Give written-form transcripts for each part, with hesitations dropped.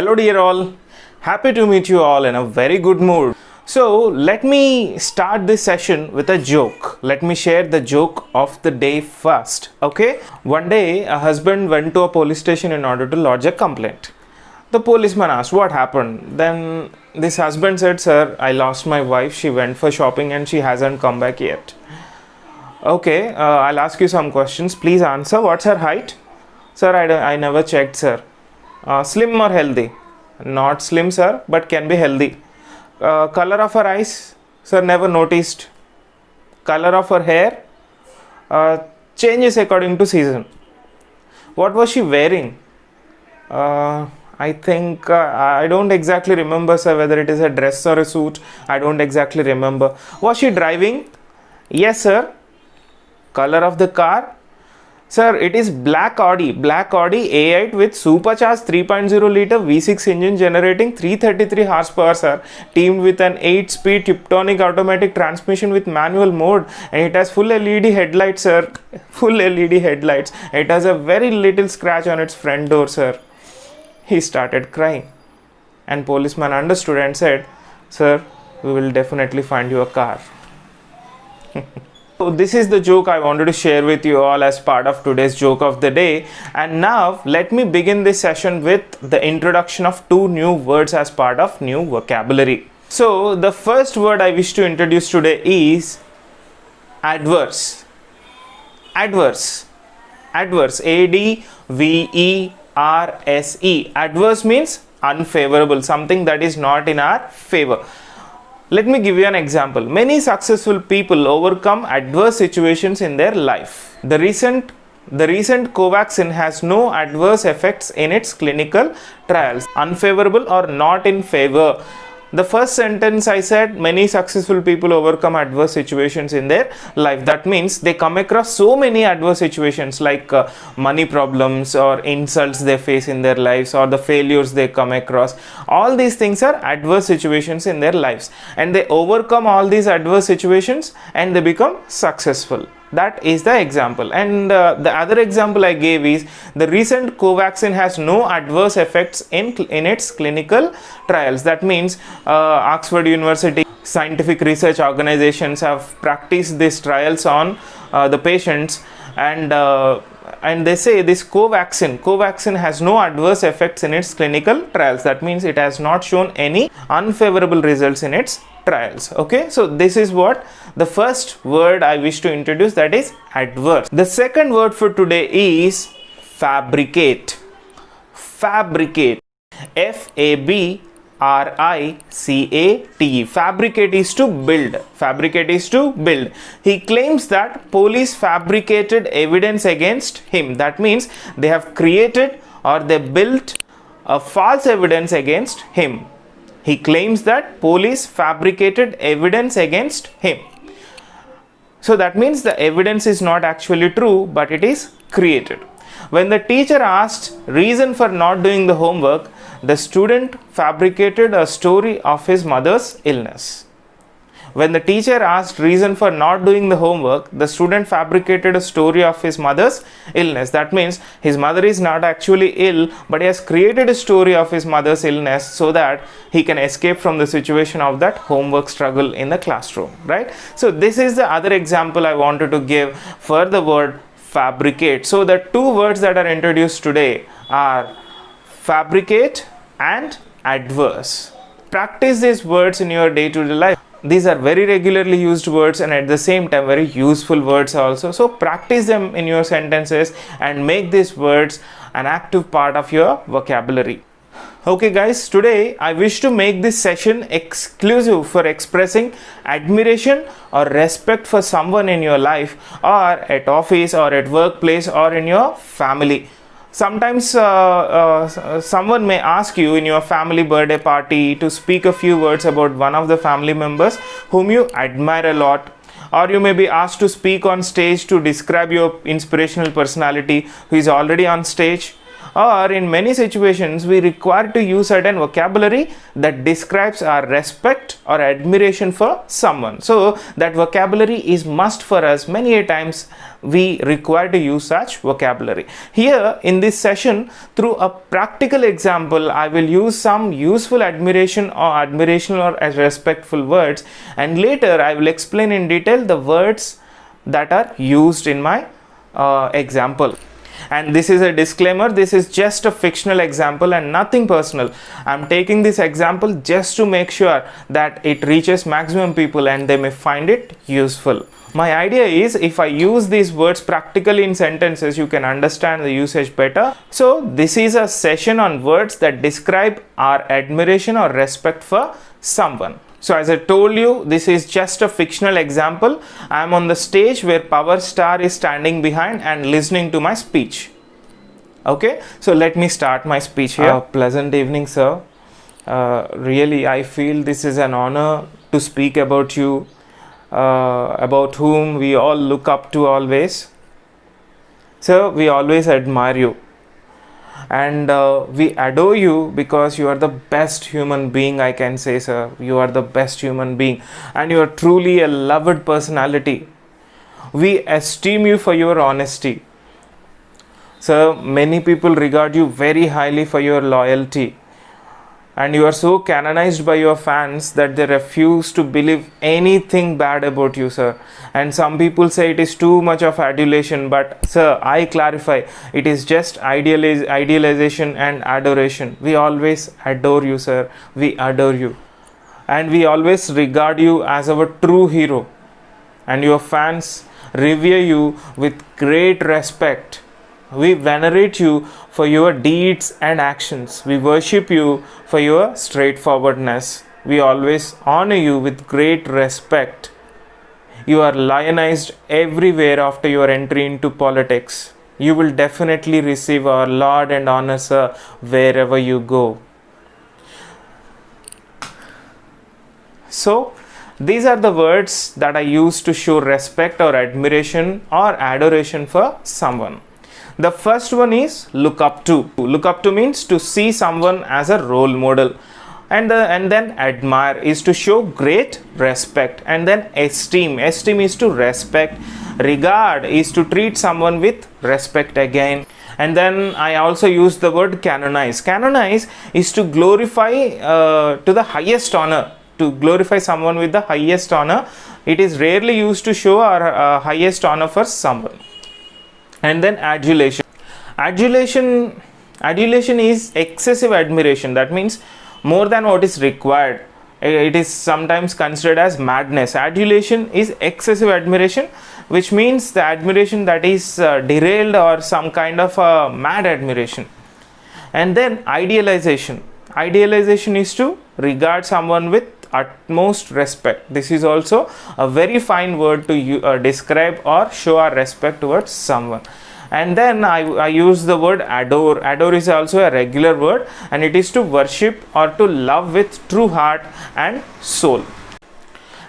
Hello dear all, happy to meet you all in a very good mood. So let me start this session with a joke. Let me share the joke of the day first. Okay, one day a husband went to a police station in order to lodge a complaint. The policeman asked what happened. Then this husband said, "Sir, I lost my wife. She went for shopping and she hasn't come back yet." Okay, I'll ask you some questions. Please answer. What's her height? Sir, I never checked, sir. Slim or healthy? Not slim, sir, but can be healthy. Color of her eyes? Sir, never noticed. Color of her hair? Changes according to season. What was she wearing? I think I don't exactly remember, sir, whether it is a dress or a suit. I don't exactly remember. Was she driving? Yes, sir. Color of the car? Sir, it is Black Audi A8 with supercharged 3.0 liter V6 engine generating 333 horsepower, sir, teamed with an 8-speed Tiptronic automatic transmission with manual mode, and it has full LED headlights, sir. Full LED headlights. It has a very little scratch on its front door, sir. He started crying, and policeman understood and said, "Sir, we will definitely find you a car." So this is the joke I wanted to share with you all as part of today's joke of the day. And now let me begin this session with the introduction of two new words as part of new vocabulary. So the first word I wish to introduce today is adverse. Adverse. Adverse. A-D-V-E-R-S-E. Adverse means unfavorable, something that is not in our favor. Let me give you an example. Many successful people overcome adverse situations in their life. The recent Covaxin has no adverse effects in its clinical trials. Unfavorable or not in favor. The first sentence I said, many successful people overcome adverse situations in their life. That means they come across so many adverse situations like money problems or insults they face in their lives or the failures they come across. All these things are adverse situations in their lives, and they overcome all these adverse situations and they become successful. That is the example. And the other example I gave is the recent Covaxin has no adverse effects in its clinical trials. That means Oxford University scientific research organizations have practiced these trials on the patients, and they say this Covaxin has no adverse effects in its clinical trials. That means it has not shown any unfavorable results in its trials. Okay, so this is what the first word I wish to introduce, that is adverse. The second word for today is fabricate. Fabricate. F-A-B-R-I-C-A-T. Fabricate is to build. Fabricate is to build. He claims that police fabricated evidence against him. That means they have created or they built a false evidence against him. He claims that police fabricated evidence against him. So that means the evidence is not actually true, but it is created. When the teacher asked reason for not doing the homework, the student fabricated a story of his mother's illness. When the teacher asked reason for not doing the homework, the student fabricated a story of his mother's illness. That means his mother is not actually ill, but he has created a story of his mother's illness so that he can escape from the situation of that homework struggle in the classroom, right? So this is the other example I wanted to give for the word fabricate. So the two words that are introduced today are fabricate and adverse. Practice these words in your day-to-day life. These are very regularly used words and at the same time very useful words also. So practice them in your sentences and make these words an active part of your vocabulary. Okay guys, today I wish to make this session exclusive for expressing admiration or respect for someone in your life or at office or at workplace or in your family. Sometimes someone may ask you in your family birthday party to speak a few words about one of the family members whom you admire a lot, or you may be asked to speak on stage to describe your inspirational personality who is already on stage, or in many situations we require to use certain vocabulary that describes our respect or admiration for someone. So that vocabulary is must for us. Many a times we require to use such vocabulary. Here in this session, through a practical example, I will use some useful admiration or respectful words, and later I will explain in detail the words that are used in my example. And this is a disclaimer, this is just a fictional example and nothing personal. I am taking this example just to make sure that it reaches maximum people and they may find it useful. My idea is, if I use these words practically in sentences, you can understand the usage better. So this is a session on words that describe our admiration or respect for someone. So as I told you, this is just a fictional example. I am on the stage where Power Star is standing behind and listening to my speech. Okay, so let me start my speech here. Pleasant evening, sir. Really, I feel this is an honor to speak about you, about whom we all look up to always. Sir, we always admire you. And we adore you because you are the best human being, I can say, sir. You are the best human being and you are truly a loved personality. We esteem you for your honesty. Sir, many people regard you very highly for your loyalty. And you are so canonized by your fans that they refuse to believe anything bad about you, sir. And some people say it is too much of adulation, but sir, I clarify, it is just idealization and adoration. We always adore you, sir. We adore you. And we always regard you as our true hero. And your fans revere you with great respect. We venerate you for your deeds and actions. We worship you for your straightforwardness. We always honor you with great respect. You are lionized everywhere after your entry into politics. You will definitely receive our laud and honor, sir, wherever you go. So, these are the words that I use to show respect or admiration or adoration for someone. The first one is look up to. Look up to means to see someone as a role model. And then admire is to show great respect. And then esteem. Esteem is to respect. Regard is to treat someone with respect again. And then I also use the word canonize. Canonize is to glorify to the highest honor. To glorify someone with the highest honor. It is rarely used to show our highest honor for someone. And then adulation. Adulation is excessive admiration. That means more than what is required. It is sometimes considered as madness. Adulation is excessive admiration, which means the admiration that is derailed or some kind of mad admiration. And then idealization. Idealization is to regard someone with utmost respect. This is also a very fine word to describe or show our respect towards someone. And then I use the word adore. Adore is also a regular word and it is to worship or to love with true heart and soul.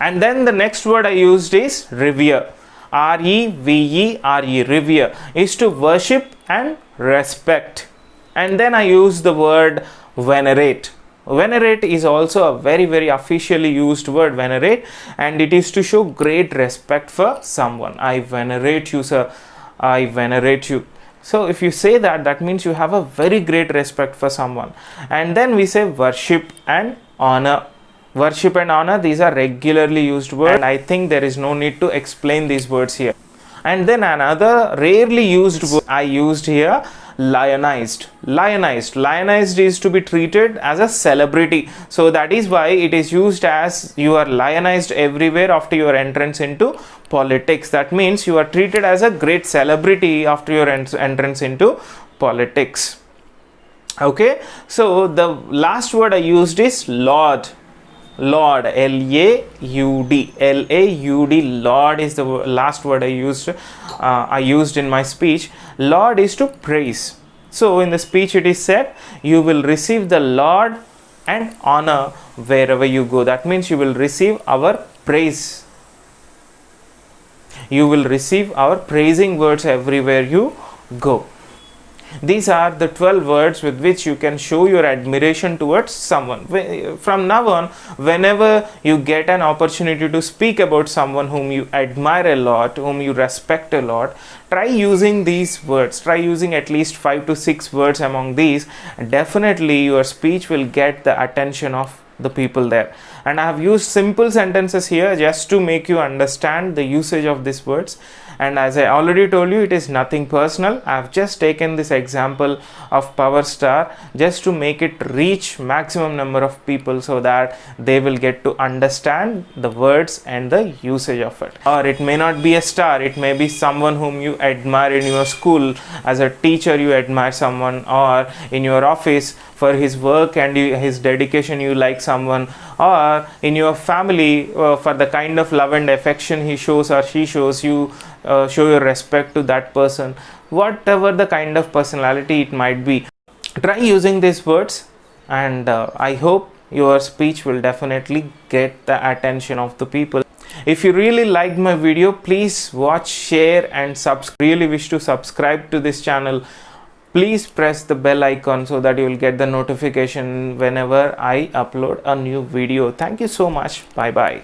And then the next word I used is revere. R-E-V-E-R-E. Revere is to worship and respect. And then I use the word venerate. Venerate is also a very officially used word, venerate, and it is to show great respect for someone. I venerate you, sir. I venerate you. So if you say that, that means you have a very great respect for someone. And then we say worship and honor. Worship and honor, these are regularly used words, and I think there is no need to explain these words here. And then another rarely used word I used here, lionized. Lionized is to be treated as a celebrity. So that is why it is used as you are lionized everywhere after your entrance into politics. That means you are treated as a great celebrity after your entrance into politics. Okay, so the last word I used is laud. Laud, L-A-U-D, L-A-U-D, laud is the last word I used in my speech. Laud is to praise. So in the speech it is said, you will receive the laud and honor wherever you go. That means you will receive our praise. You will receive our praising words everywhere you go. These are the 12 words with which you can show your admiration towards someone. From now on, whenever you get an opportunity to speak about someone whom you admire a lot, whom you respect a lot, try using these words. Try using at least 5 to 6 words among these. Definitely your speech will get the attention of the people there. And I have used simple sentences here just to make you understand the usage of these words. And as I already told you, it is nothing personal. I have just taken this example of Power Star just to make it reach maximum number of people so that they will get to understand the words and the usage of it. Or it may not be a star, it may be someone whom you admire in your school. As a teacher, you admire someone, or in your office for his work and his dedication, you like someone, or in your family for the kind of love and affection he shows or she shows, you show your respect to that person. Whatever the kind of personality it might be, try using these words, and I hope your speech will definitely get the attention of the people. If you really liked my video, please watch, share and really wish to subscribe to this channel. Please press the bell icon so that you will get the notification whenever I upload a new video. Thank you so much. Bye bye.